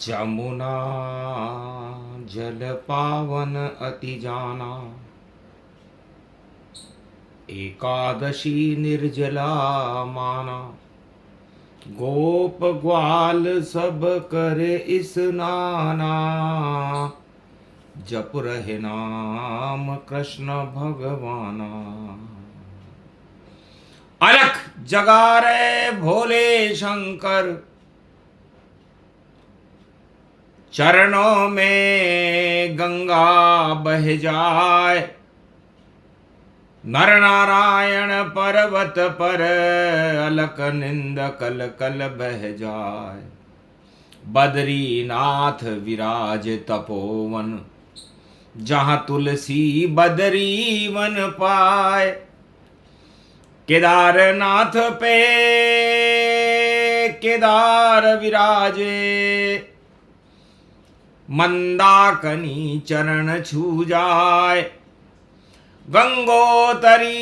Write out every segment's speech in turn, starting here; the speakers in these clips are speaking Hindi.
जमुना जल पावन अति जाना, एकादशी निर्जला माना। गोप ग्वाल सब करे स्नाना, जप रहे नाम कृष्ण भगवाना। अलख जगा रे भोले शंकर, चरणों में गंगा बह जाए। नर नारायण पर्वत पर, अलक निंद कल कल बह जाए। बद्रीनाथ विराज तपोवन, जहां तुलसी बद्री वन पाए। केदारनाथ पे केदार विराजे, मंदाकिनी चरण छू जाए। गंगोतरी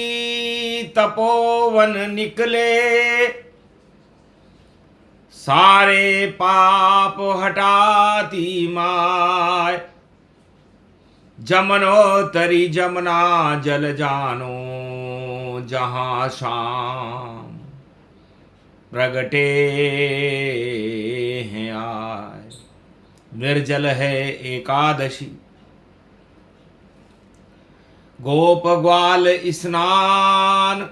तपोवन निकले, सारे पाप हटाती माय। जमनोतरी जमुना जल जानो, जहां शाम प्रगटे हैं आए। निर्जल है एकादशी, गोप ग्वाल स्नान।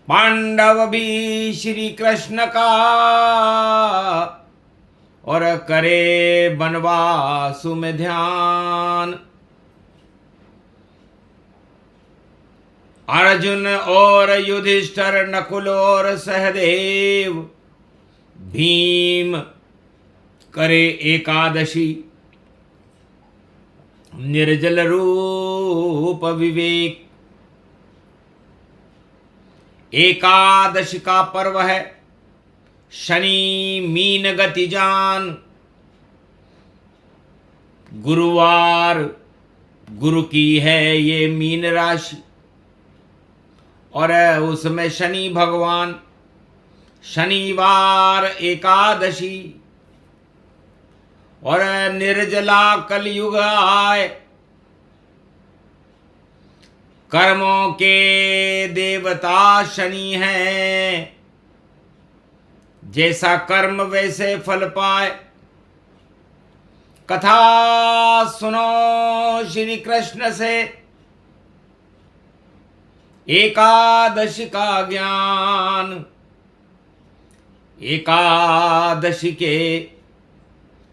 पांडव भी श्री कृष्ण का, और करे वनवास में ध्यान। अर्जुन और युधिष्ठिर, नकुल और सहदेव, भीम करे एकादशी। निर्जल रूप विवेक, एकादशी का पर्व है शनि मीन गति जान। गुरुवार गुरु की है ये मीन राशि, और उसमें शनि भगवान। शनिवार एकादशी, और निर्जला कलयुग आए। कर्मों के देवता शनि हैं, जैसा कर्म वैसे फल पाए। कथा सुनो श्री कृष्ण से, एकादशी का ज्ञान। एकादशी के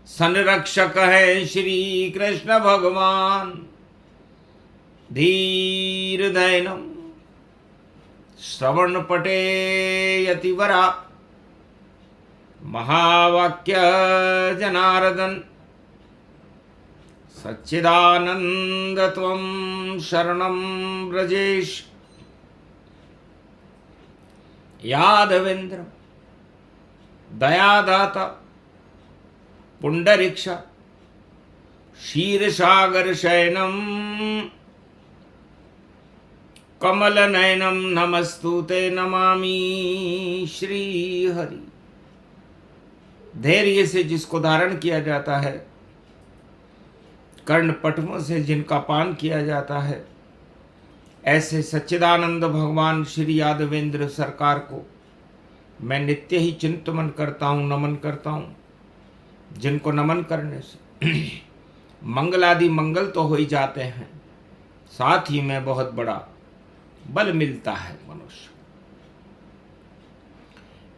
संरक्षक है श्री कृष्ण भगवान। धीर धैनम श्रवण पटे यतिवरा, महावाक्य जनार्दन। सच्चिदानंद त्वं शरणं ब्रजेश। यादवेंद्र दयादाता, पुंडरीक्ष क्षीरसागर शयनम। कमल नयनम नमस्तुते नमामि श्री हरि। धैर्य से जिसको धारण किया जाता है, कर्ण पटमों से जिनका पान किया जाता है, ऐसे सच्चिदानंद भगवान श्री यादवेंद्र सरकार को मैं नित्य ही चिंतन करता हूँ, नमन करता हूँ। जिनको नमन करने से मंगलादि मंगल तो हो ही जाते हैं, साथ ही में बहुत बड़ा बल मिलता है मनुष्य।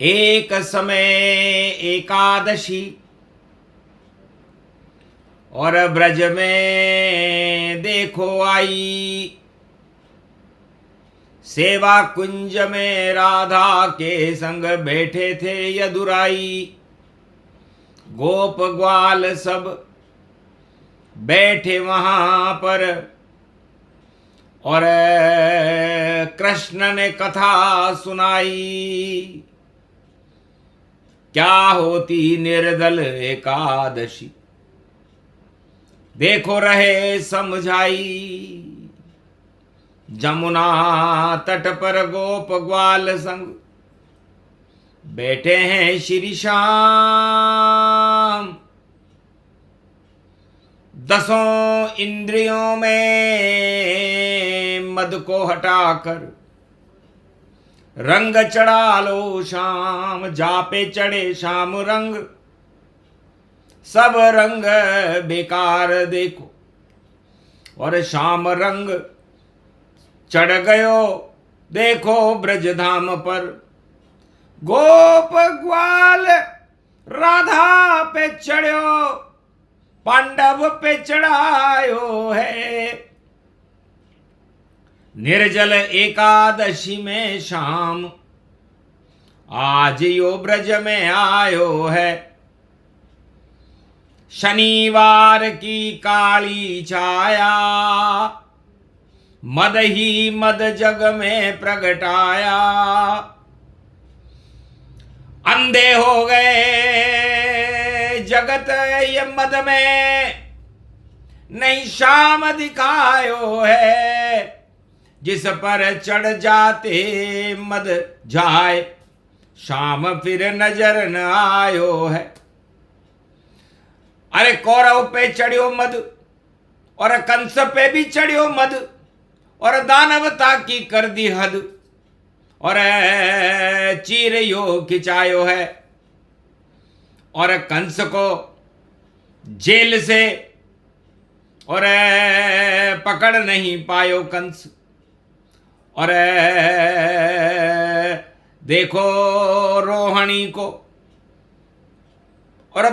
एक समय एकादशी, और ब्रज में देखो आई। सेवा कुंज में राधा के संग बैठे थे यदुराई। गोप ग्वाल सब बैठे वहां पर, और कृष्ण ने कथा सुनाई। क्या होती निर्दल एकादशी, देखो रहे समझाई। जमुना तट पर गोप ग्वाल संग, बैठे हैं श्री श्याम। दसों इंद्रियों में मद को हटाकर रंग चढ़ा लो श्याम। जा पे चढ़े श्याम रंग, सब रंग बेकार देखो। और श्याम रंग चढ़ गयो देखो ब्रजधाम पर। गोप ग्वाल राधा पे चढ़ो, पांडव पे चढ़ायो है। निर्जल एकादशी में शाम, आज यो ब्रज में आयो है। शनिवार की काली छाया, मद ही मद जग में प्रगटाया। अंधे हो गए जगत ये मद में, नहीं शाम दिखायो है। जिस पर चढ़ जाते मद जाए, शाम फिर नजर न आयो है। अरे कौरव पे चढ़ियो मद, और कंस पे भी चढ़ियो मद, और दानवता की कर दी हद। और चीर यो खिंचायो है, और कंस को जेल से और पकड़ नहीं पायो कंस। और देखो रोहिणी को और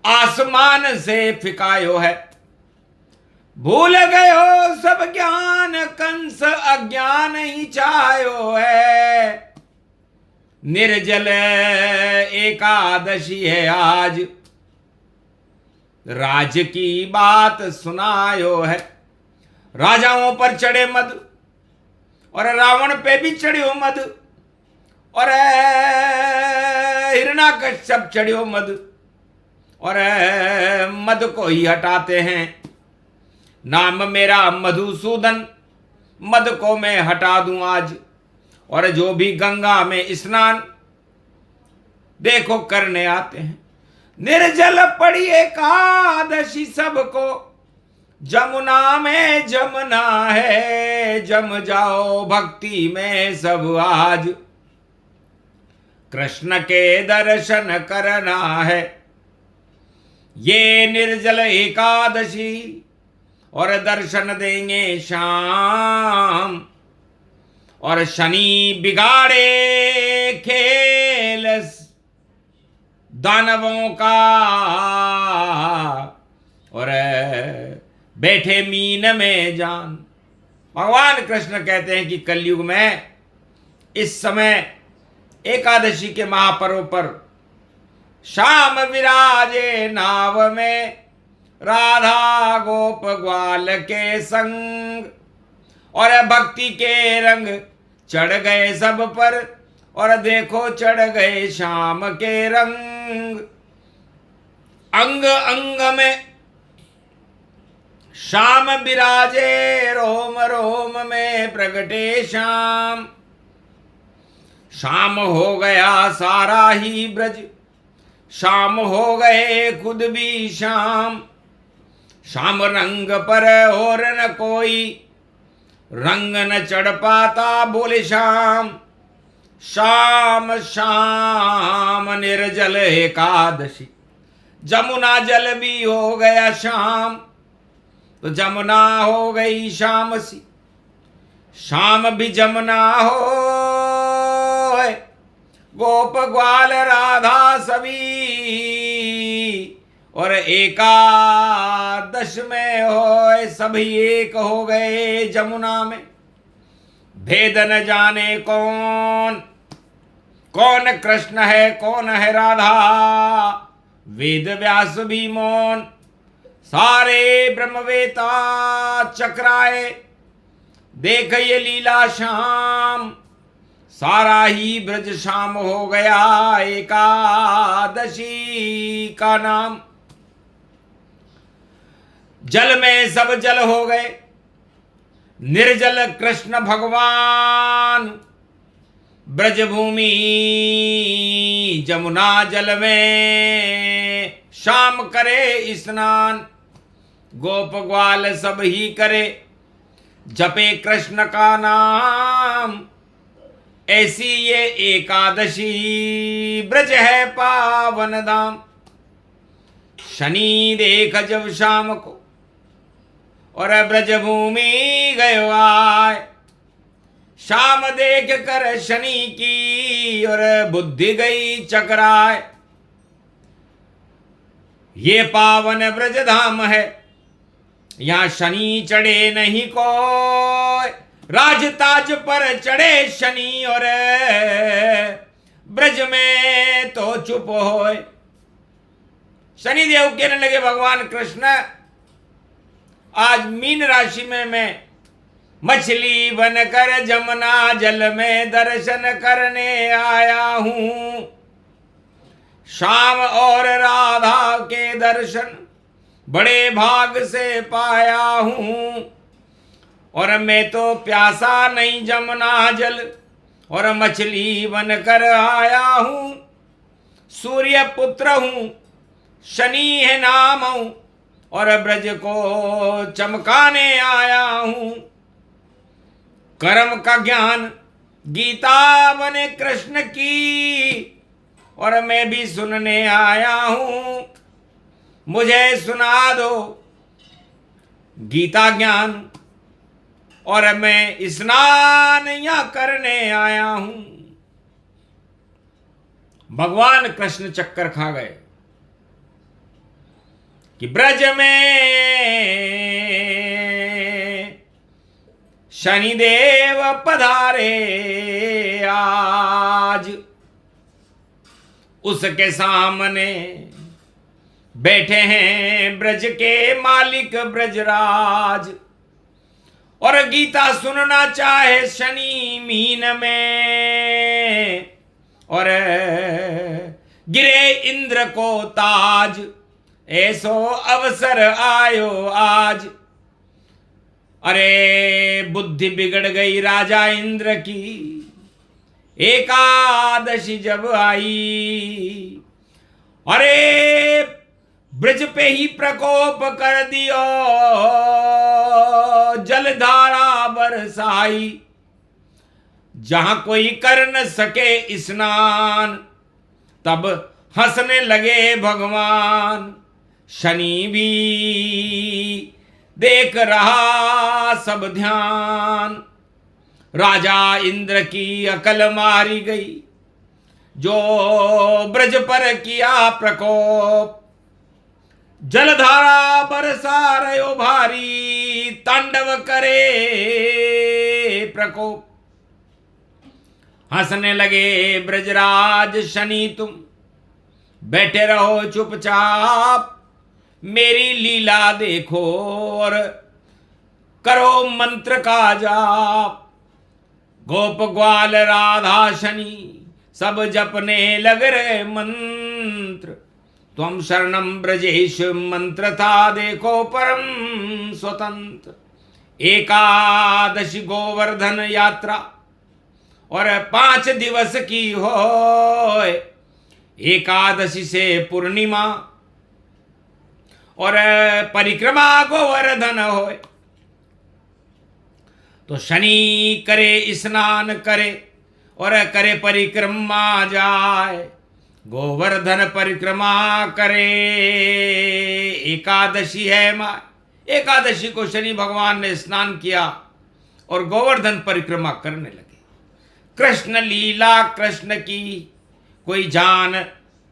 आसमान से फिकायो है। भूल गयो सब ज्ञान, कंस अज्ञान ही छायो है। निर्जल एकादशी है आज, राज की बात सुनायो है। राजाओं पर चढ़े मद, और रावण पे भी चढ़ियो मद, और हिरण्याकश्यप चढ़ियो मद। और मद को ही हटाते हैं। नाम मेरा मधुसूदन, मद को मैं हटा दूं आज। और जो भी गंगा में स्नान देखो करने आते हैं। निर्जल पड़ी एकादशी सबको, जमुना में जमना है। जम जाओ भक्ति में सब आज, कृष्ण के दर्शन करना है। ये निर्जल एकादशी, और दर्शन देंगे शाम। और शनि बिगाड़े खेल दानवों का, और बैठे मीन में जान। भगवान कृष्ण कहते हैं कि कलयुग में इस समय एकादशी के महापर्व पर श्याम विराजे नाव में, राधा गोप ग्वाल के संग। और भक्ति के रंग चढ़ गए सब पर, और देखो चढ़ गए श्याम के रंग। अंग अंग में श्याम विराजे, रोम रोम में प्रगटे श्याम। शाम हो गया सारा ही ब्रज, शाम हो गए खुद भी शाम। शाम रंग पर और न कोई, रंग न चढ़ पाता बोले शाम। शाम शाम निर्जल एकादशी, जमुना जल भी हो गया शाम। तो जमुना हो गई शाम सी, शाम भी जमुना हो। गोप ग्वाल राधा सभी, और एकादश में हो सभी एक हो गए जमुना में। भेद न जाने कौन कौन कृष्ण है कौन है राधा, वेद व्यास भी मौन। सारे ब्रह्मवेता चक्राए, देख ये लीला शाम। सारा ही ब्रज शाम हो गया एकादशी का नाम। जल में सब जल हो गए, निर्जल कृष्ण भगवान। ब्रजभूमि जमुना जल में शाम करे स्नान, गोप ग्वाल सब ही करे जपे कृष्ण का नाम। ऐसी ये एकादशी ब्रज है पावन धाम। शनि देख जब शाम को और ब्रजभूमि गयो आए, शाम देख कर शनि की और बुद्धि गई चकराए। ये पावन ब्रज धाम है, यहाँ शनि चढ़े नहीं कोई, राजताज पर चढ़े शनि और ब्रज में तो चुप होए। शनिदेव कहने लगे भगवान कृष्ण, आज मीन राशि में मैं मछली बनकर जमुना जल में दर्शन करने आया हूं। श्याम और राधा के दर्शन बड़े भाग से पाया हूं, और मैं तो प्यासा नहीं जमुना जल और मछली बनकर आया हूं। सूर्य पुत्र हूं, शनि है नाम हूं, और ब्रज को चमकाने आया हूं। कर्म का ज्ञान गीता बने कृष्ण की, और मैं भी सुनने आया हूं। मुझे सुना दो गीता ज्ञान, और मैं स्नान यहाँ करने आया हूं। भगवान कृष्ण चक्कर खा गए कि ब्रज में शनिदेव पधारे आज। उसके सामने बैठे हैं ब्रज के मालिक ब्रजराज, और गीता सुनना चाहे शनि मीन में, और गिरे इंद्र को ताज, ऐसो अवसर आयो आज। अरे बुद्धि बिगड़ गई राजा इंद्र की, एकादशी जब आई। अरे ब्रज पे ही प्रकोप कर दियो, जलधारा बरसाई। जहां कोई कर न सके स्नान, तब हंसने लगे भगवान। शनि भी देख रहा सब ध्यान। राजा इंद्र की अकल मारी गई, जो ब्रज पर किया प्रकोप। जलधारा बरसा रहो भारी, तांडव करे प्रकोप। हंसने लगे ब्रजराज शनि, तुम बैठे रहो चुपचाप, मेरी लीला देखो और करो मंत्र का जाप। गोप ग्वाल राधा शनि सब जपने लग रहे मंत्र। त्वं शरणं ब्रजेश मंत्र था देखो परम स्वतंत्र। एकादशी गोवर्धन यात्रा और 5 दिवस की हो, एकादशी से पूर्णिमा और परिक्रमा गोवर्धन होए। तो शनि करे स्नान करे और करे परिक्रमा जाए, गोवर्धन परिक्रमा करे। एकादशी है मां, एकादशी को शनि भगवान ने स्नान किया और गोवर्धन परिक्रमा करने लगे। कृष्ण लीला कृष्ण की कोई जान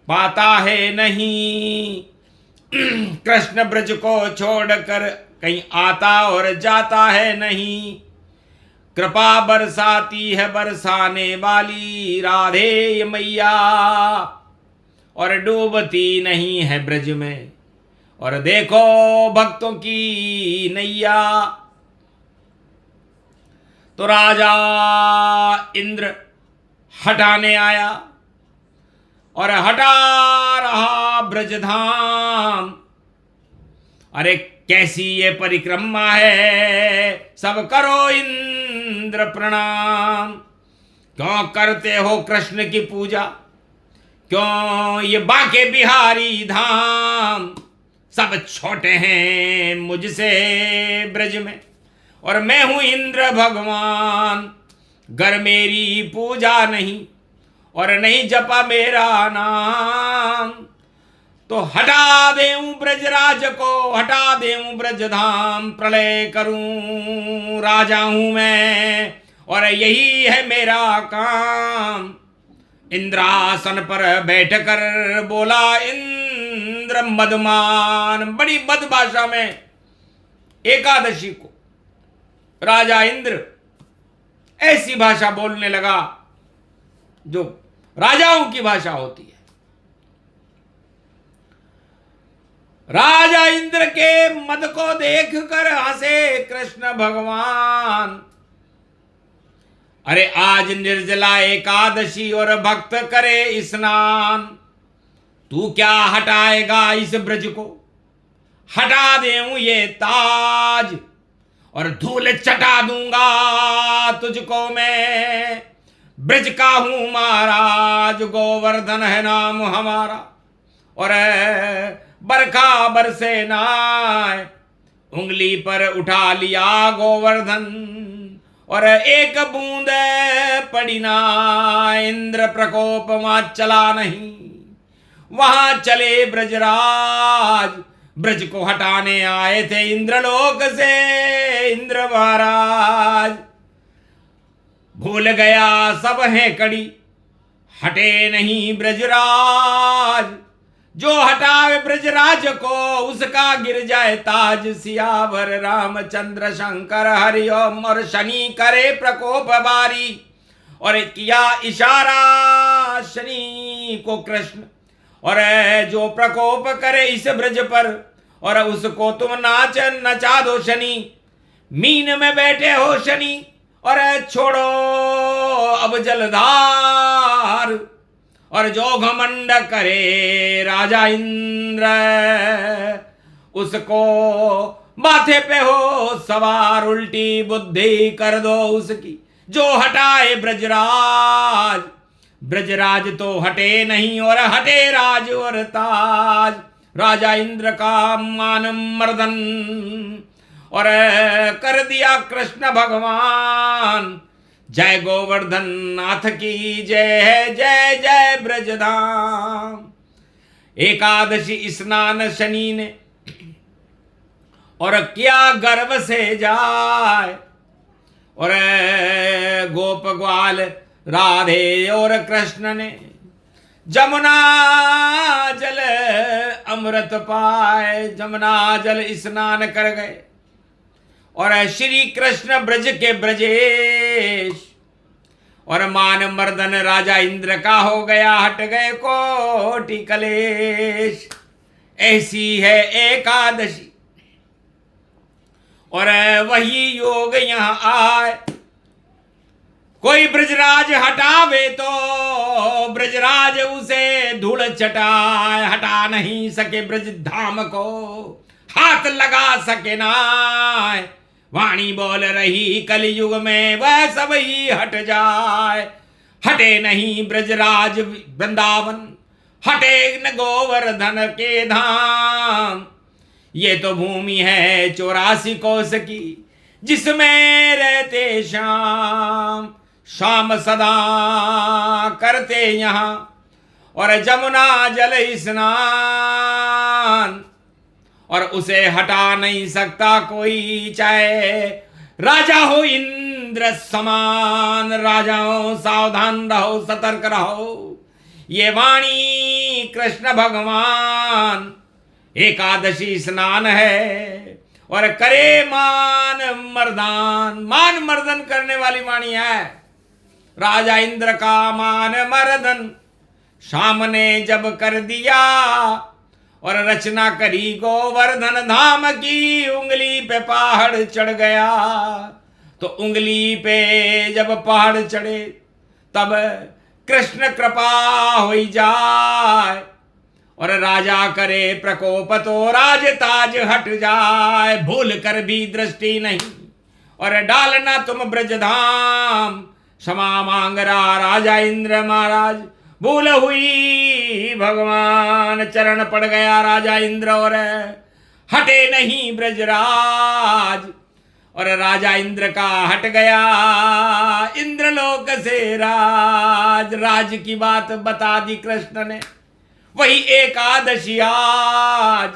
पाता है नहीं। कृष्ण ब्रज को छोड़कर कहीं आता और जाता है नहीं। कृपा बरसाती है बरसाने वाली राधे मैया, और डूबती नहीं है ब्रज में, और देखो भक्तों की नैया। तो राजा इंद्र हटाने आया और हटा रहा ब्रजधाम। अरे कैसी ये परिक्रमा है, सब करो इंद्र प्रणाम। क्यों करते हो कृष्ण की पूजा, क्यों ये बांके बिहारी धाम, सब छोटे हैं मुझसे ब्रज में, और मैं हूं इंद्र भगवान। गर मेरी पूजा नहीं और नहीं जपा मेरा नाम, तो हटा देऊं ब्रजराज को, हटा देऊं ब्रजधाम। प्रलय करूं राजा हूं मैं, और यही है मेरा काम। इंद्रासन पर बैठकर बोला इंद्र मदमान, बड़ी मद भाषा में एकादशी को राजा इंद्र ऐसी भाषा बोलने लगा जो राजाओं की भाषा होती है। राजा इंद्र के मद को देखकर हंसे कृष्ण भगवान। अरे आज निर्जला एकादशी और भक्त करे स्नान, तू क्या हटाएगा इस ब्रज को, हटा देऊं ये ताज, और धूल चटा दूंगा तुझको मैं। ब्रज का हूं महाराज, गोवर्धन है नाम हमारा, और बरखा बरसे नाय, उंगली पर उठा लिया गोवर्धन, और एक बूंद पड़ी ना। इंद्र प्रकोप वहां चला नहीं, वहां चले ब्रजराज, ब्रज को हटाने आए थे इंद्रलोक से इंद्र महाराज। भूल गया सब है कड़ी, हटे नहीं ब्रजराज, जो हटावे ब्रजराज को उसका गिर जाए ताज। सियावर रामचंद्र शंकर हरिओम, और शनि करे प्रकोप बारी, और किया इशारा शनि को कृष्ण, और जो प्रकोप करे इस ब्रज पर, और उसको तुम नाच नचा दो शनि। मीन में बैठे हो शनि, और छोड़ो अब जलधार, और जो घमंड करे राजा इंद्र, उसको माथे पे हो सवार, उल्टी बुद्धि कर दो उसकी। जो हटाए ब्रजराज, ब्रजराज तो हटे नहीं, और हटे राज और ताज। राजा इंद्र का मान मर्दन, और कर दिया कृष्ण भगवान। जय गोवर्धन नाथ की जय है, जय जय ब्रजधाम। एकादशी स्नान शनि ने और किया गर्व से जाए, और गोप ग्वाल राधे और कृष्ण ने जमुना जल अमृत पाए, जमुना जल स्नान कर गए, और श्री कृष्ण ब्रज के ब्रजेश, और मान मर्दन राजा इंद्र का हो गया, हट गए कोटि कलेश। ऐसी है एकादशी, और वही योग यहां आए। कोई ब्रजराज हटावे तो ब्रजराज उसे धूल चटाए, हटा नहीं सके ब्रज धाम को, हाथ लगा सके ना। वाणी बोल रही कलयुग में वह सब ही हट जाए। हटे नहीं ब्रजराज वृंदावन, हटे न गोवर्धन के धाम। ये तो भूमि है 84 कोस की, जिसमें रहते श्याम। शाम सदा करते यहाँ, और जमुना जल स्नान, और उसे हटा नहीं सकता कोई, चाहे राजा हो इंद्र समान। राजाओं सावधान रहो, सतर्क रहो। ये वाणी कृष्ण भगवान। एकादशी स्नान है, और करे मान मर्दान। मान मर्दन करने वाली वाणी है राजा इंद्र का मान मर्दन। शाम ने जब कर दिया और रचना करी गोवर्धन धाम की, उंगली पे पहाड़ चढ़ गया। तो उंगली पे जब पहाड़ चढ़े तब कृष्ण कृपा हो जाए, और राजा करे प्रकोप तो राज ताज हट जाए। भूल कर भी दृष्टि नहीं, और डालना तुम ब्रजधाम। क्षमा मांग रहा राजा इंद्र महाराज, भूल हुई भगवान, चरण पड़ गया राजा इंद्र और हटे नहीं ब्रजराज। और राजा इंद्र का हट गया इंद्रलोक से राज। राज की बात बता दी कृष्ण ने, वही एकादशी आज,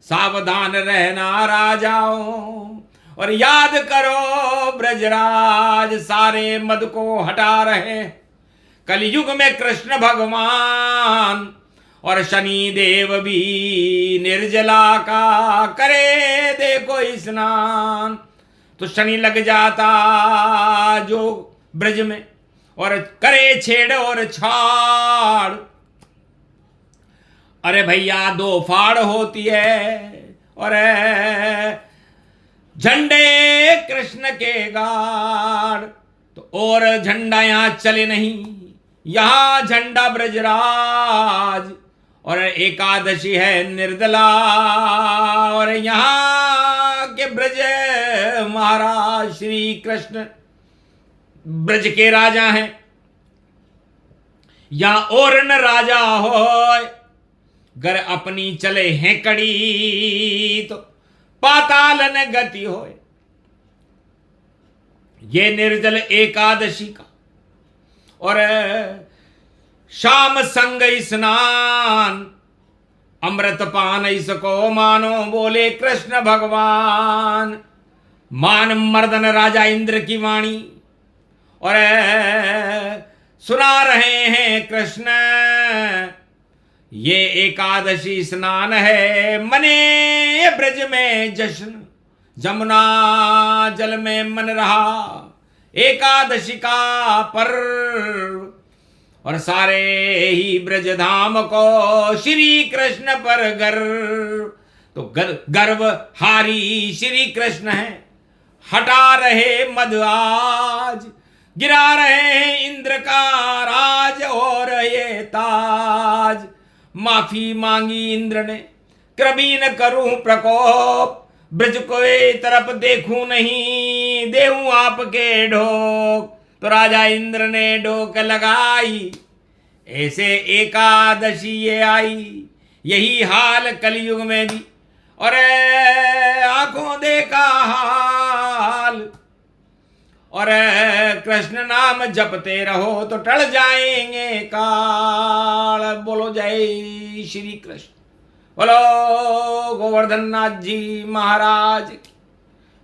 सावधान रहना राजाओं और याद करो ब्रजराज, सारे मद को हटा रहे कलयुग में कृष्ण भगवान। और शनि देव भी निर्जला का करे देखो स्नान। तो शनि लग जाता जो ब्रज में और करे छेड़ और छाड़। अरे भैया दो फाड़ होती है और झंडे कृष्ण के गाड़। तो और झंडा यहां चले नहीं, यहां झंडा ब्रजराज। और एकादशी है निर्दला और यहां के ब्रज महाराज श्री कृष्ण ब्रज के राजा हैं। या और न राजा हो गर अपनी चले हैं कड़ी, तो पाताल न गति होए। ये निर्जल एकादशी का और शाम संग स्नान, अमृत पान इसको मानो बोले कृष्ण भगवान। मान मर्दन राजा इंद्र की वाणी और सुना रहे हैं कृष्ण। ये एकादशी स्नान है मने ब्रज में जश्न, जमुना जल में मन रहा एकादशी का पर्व। और सारे ही ब्रज धाम को श्री कृष्ण पर गर्व। तो गर्व हारी श्री कृष्ण है, हटा रहे मद आज, गिरा रहे हैं इंद्र का राज और ये ताज। माफी मांगी इंद्र ने, कृपी न करूं प्रकोप, ब्रज को तरफ देखूं नहीं, देहूं आपके ढोक। तो राजा इंद्र ने ढोक लगाई, ऐसे एकादशी ये आई। यही हाल कलयुग में भी और आंखों देखा हाल। और कृष्ण नाम जपते रहो तो टल जाएंगे काल। बोलो जय श्री कृष्ण, बोलो गोवर्धन नाथ जी महाराज की,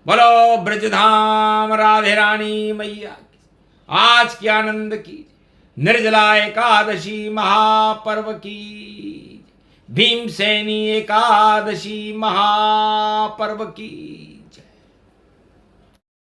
बोलो ब्रजधाम राधे रानी मैया की। आज की आनंद की निर्जला एकादशी महापर्व की, भीमसेनी एकादशी महापर्व की।